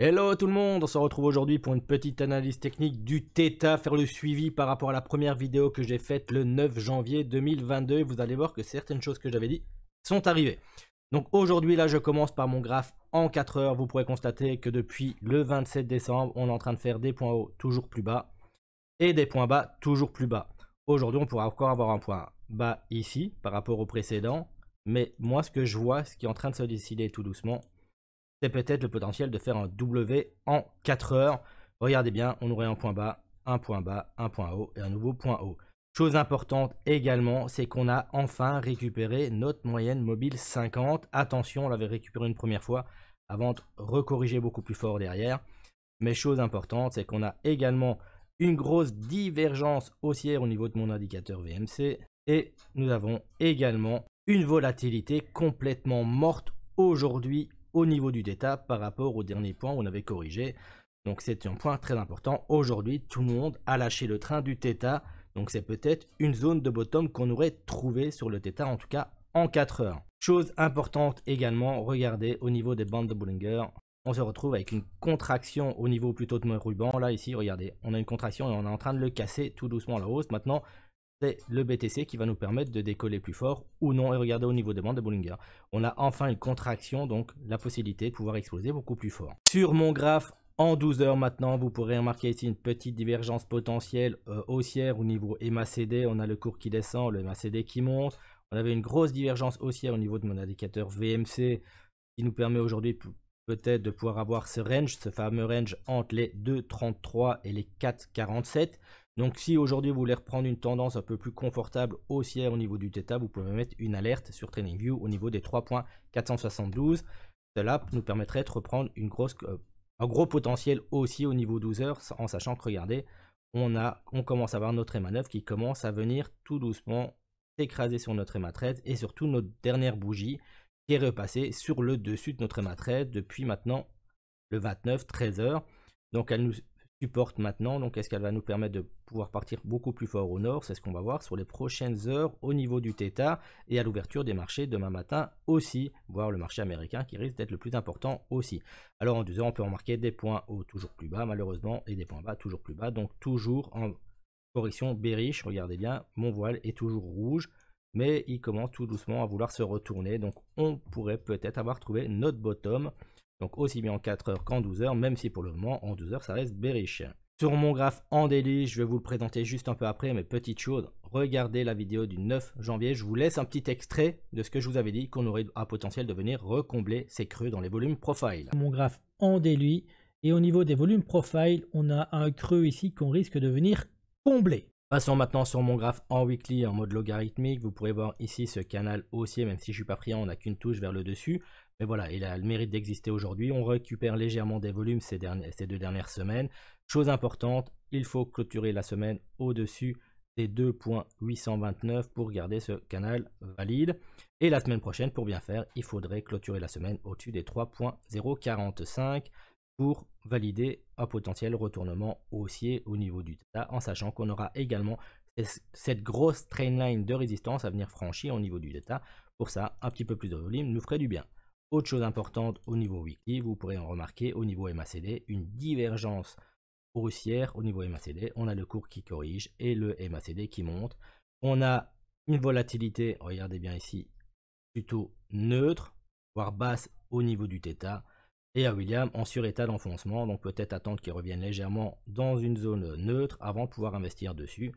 Hello tout le monde, on se retrouve aujourd'hui pour une petite analyse technique du Theta, faire le suivi par rapport à la première vidéo que j'ai faite le 9 janvier 2022. Vous allez voir que certaines choses que j'avais dit sont arrivées. Donc aujourd'hui là je commence par mon graphe en 4 heures. Vous pourrez constater que depuis le 27 décembre, on est en train de faire des points hauts toujours plus bas et des points bas toujours plus bas. Aujourd'hui on pourra encore avoir un point bas ici par rapport au précédent. Mais moi ce que je vois, ce qui est en train de se décider tout doucement, c'est peut-être le potentiel de faire un W en 4 heures. Regardez bien, on aurait un point bas, un point bas, un point haut et un nouveau point haut. Chose importante également, c'est qu'on a enfin récupéré notre moyenne mobile 50. Attention, on l'avait récupéré une première fois avant de recorriger beaucoup plus fort derrière. Mais chose importante, c'est qu'on a également une grosse divergence haussière au niveau de mon indicateur VMC. Et nous avons également une volatilité complètement morte aujourd'hui au niveau du Theta par rapport au dernier point où on avait corrigé. Donc c'est un point très important. Aujourd'hui, tout le monde a lâché le train du Theta. Donc c'est peut-être une zone de bottom qu'on aurait trouvé sur le Theta, en tout cas en 4 heures. Chose importante également, regardez au niveau des bandes de Bollinger, on se retrouve avec une contraction au niveau plutôt de mon ruban. Là ici, regardez, on a une contraction et on est en train de le casser tout doucement à la hausse. Maintenant, c'est le BTC qui va nous permettre de décoller plus fort ou non. Et regardez au niveau des bandes de Bollinger, on a enfin une contraction, donc la possibilité de pouvoir exploser beaucoup plus fort. Sur mon graphe en 12 heures maintenant, vous pourrez remarquer ici une petite divergence potentielle haussière au niveau MACD. On a le cours qui descend, le MACD qui monte. On avait une grosse divergence haussière au niveau de mon indicateur VMC qui nous permet aujourd'hui peut-être de pouvoir avoir ce range, ce fameux range entre les 2,33 et les 4,47. Donc si aujourd'hui vous voulez reprendre une tendance un peu plus confortable haussière au niveau du Theta, vous pouvez mettre une alerte sur TradingView au niveau des 3,472. Cela nous permettrait de reprendre un gros potentiel haussier au niveau 12 heures, en sachant que regardez, on commence à avoir notre EMA9 qui commence à venir tout doucement s'écraser sur notre EMA13 et surtout notre dernière bougie qui est repassée sur le dessus de notre EMA13 depuis maintenant le 29, 13 heures. Donc elle nous supporte maintenant, donc est-ce qu'elle va nous permettre de pouvoir partir beaucoup plus fort au nord? C'est ce qu'on va voir sur les prochaines heures au niveau du Theta et à l'ouverture des marchés demain matin aussi, voire le marché américain qui risque d'être le plus important aussi. Alors en 12 heures on peut remarquer des points hauts toujours plus bas malheureusement et des points bas toujours plus bas, donc toujours en correction bearish. Regardez bien, mon voile est toujours rouge, mais il commence tout doucement à vouloir se retourner, donc on pourrait peut-être avoir trouvé notre bottom. Donc aussi bien en 4 heures qu'en 12 heures, même si pour le moment en 12 heures ça reste bearish. Sur mon graphe en daily, je vais vous le présenter juste un peu après, mais petite chose, regardez la vidéo du 9 janvier, je vous laisse un petit extrait de ce que je vous avais dit, qu'on aurait un potentiel de venir recombler ces creux dans les volumes profile. Mon graphe en daily, et au niveau des volumes profile, on a un creux ici qu'on risque de venir combler. Passons maintenant sur mon graphe en weekly en mode logarithmique. Vous pourrez voir ici ce canal haussier, même si je ne suis pas friand, on n'a qu'une touche vers le dessus. Mais voilà, il a le mérite d'exister aujourd'hui. On récupère légèrement des volumes ces 2 dernières semaines. Chose importante, il faut clôturer la semaine au-dessus des 2,829 pour garder ce canal valide. Et la semaine prochaine, pour bien faire, il faudrait clôturer la semaine au-dessus des 3,045 pour valider un potentiel retournement haussier au niveau du Theta, en sachant qu'on aura également cette grosse trainline de résistance à venir franchir au niveau du Theta. Pour ça, un petit peu plus de volume nous ferait du bien. Autre chose importante au niveau weekly, vous pourrez en remarquer au niveau MACD, une divergence haussière au niveau MACD. On a le cours qui corrige et le MACD qui monte. On a une volatilité, regardez bien ici, plutôt neutre, voire basse au niveau du Theta. Et à William en surétat d'enfoncement, donc peut-être attendre qu'il revienne légèrement dans une zone neutre avant de pouvoir investir dessus.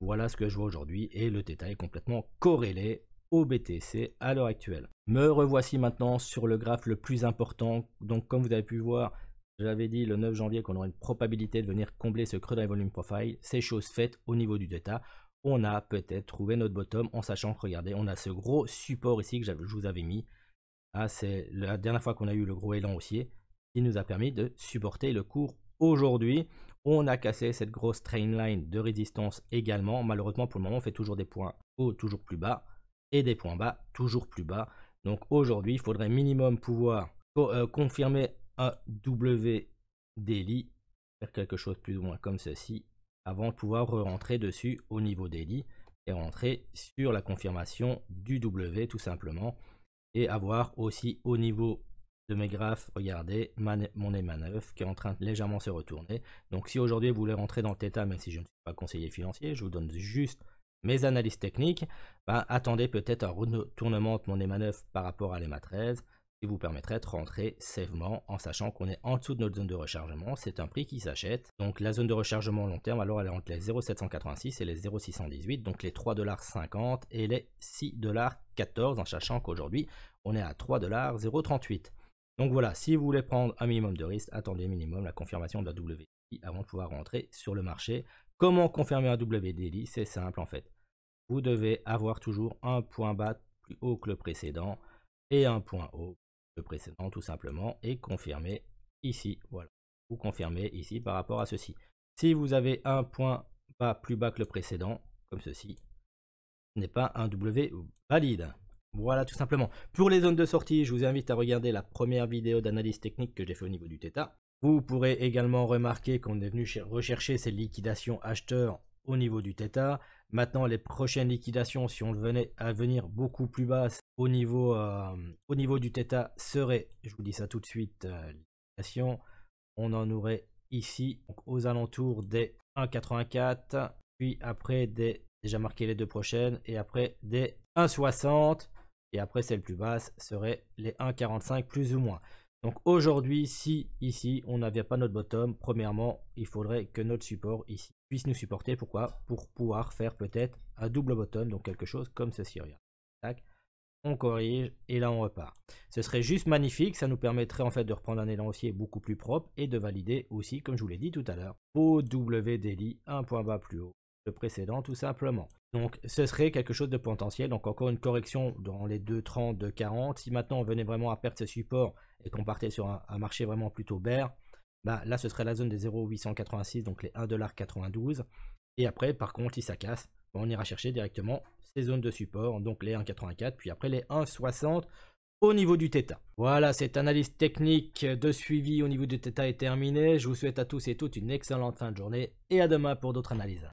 Voilà ce que je vois aujourd'hui et le Theta est complètement corrélé au BTC à l'heure actuelle. Me revoici maintenant sur le graphe le plus important. Donc comme vous avez pu voir, j'avais dit le 9 janvier qu'on aurait une probabilité de venir combler ce creux dans les volumes profile. C'est chose faite au niveau du Theta. On a peut-être trouvé notre bottom en sachant que regardez, on a ce gros support ici que je vous avais mis. Ah, c'est la dernière fois qu'on a eu le gros élan haussier qui nous a permis de supporter le cours aujourd'hui. On a cassé cette grosse trainline de résistance également. Malheureusement, pour le moment, on fait toujours des points hauts toujours plus bas et des points bas toujours plus bas. Donc aujourd'hui, il faudrait minimum pouvoir confirmer un W daily, faire quelque chose plus ou moins comme ceci, avant de pouvoir rentrer dessus au niveau daily et rentrer sur la confirmation du W tout simplement. Et avoir aussi au niveau de mes graphes, regardez, mon EMA9 qui est en train de légèrement se retourner. Donc si aujourd'hui vous voulez rentrer dans le Theta, même si je ne suis pas conseiller financier, je vous donne juste mes analyses techniques, bah, attendez peut-être un retournement de mon EMA9 par rapport à l'EMA 13, qui vous permettrait de rentrer savement en sachant qu'on est en dessous de notre zone de rechargement. C'est un prix qui s'achète. Donc la zone de rechargement long terme, alors elle est entre les 0,786 et les 0,618, donc les 3,50$ et les 6,14$ en sachant qu'aujourd'hui on est à 3,038$. Donc voilà, si vous voulez prendre un minimum de risque, attendez minimum la confirmation de la WDI avant de pouvoir rentrer sur le marché. Comment confirmer un WDI? C'est simple en fait. Vous devez avoir toujours un point bas plus haut que le précédent et un point haut que le précédent tout simplement et confirmer ici. Voilà, vous confirmez ici par rapport à ceci. Si vous avez un point bas plus bas que le précédent, comme ceci, ce n'est pas un W valide. Voilà tout simplement. Pour les zones de sortie, je vous invite à regarder la première vidéo d'analyse technique que j'ai fait au niveau du Theta. Vous pourrez également remarquer qu'on est venu rechercher ces liquidations acheteurs au niveau du Theta. Maintenant, les prochaines liquidations, si on venait à venir beaucoup plus basses au niveau du Theta, seraient, je vous dis ça tout de suite, liquidation. On en aurait ici, donc aux alentours des 1,84, puis après déjà marqué les deux prochaines, et après des 1,60. Et après, celle plus basse serait les 1,45 plus ou moins. Donc aujourd'hui, si ici, on n'avait pas notre bottom, premièrement, il faudrait que notre support ici puisse nous supporter. Pourquoi? Pour pouvoir faire peut-être un double bottom, donc quelque chose comme ceci. Regarde. Tac. On corrige et là on repart. Ce serait juste magnifique, ça nous permettrait en fait de reprendre un élan haussier beaucoup plus propre et de valider aussi, comme je vous l'ai dit tout à l'heure, au W daily, un point bas plus haut. Le précédent tout simplement. Donc ce serait quelque chose de potentiel, donc encore une correction dans les 2,30, 2,40. Si maintenant on venait vraiment à perdre ce support et qu'on partait sur un marché vraiment plutôt bear, bah, là ce serait la zone des 0,886, donc les 1,92$. Et après par contre si ça casse, on ira chercher directement ces zones de support, donc les 1,84, puis après les 1,60 au niveau du Theta. Voilà, cette analyse technique de suivi au niveau du Theta est terminée. Je vous souhaite à tous et toutes une excellente fin de journée et à demain pour d'autres analyses.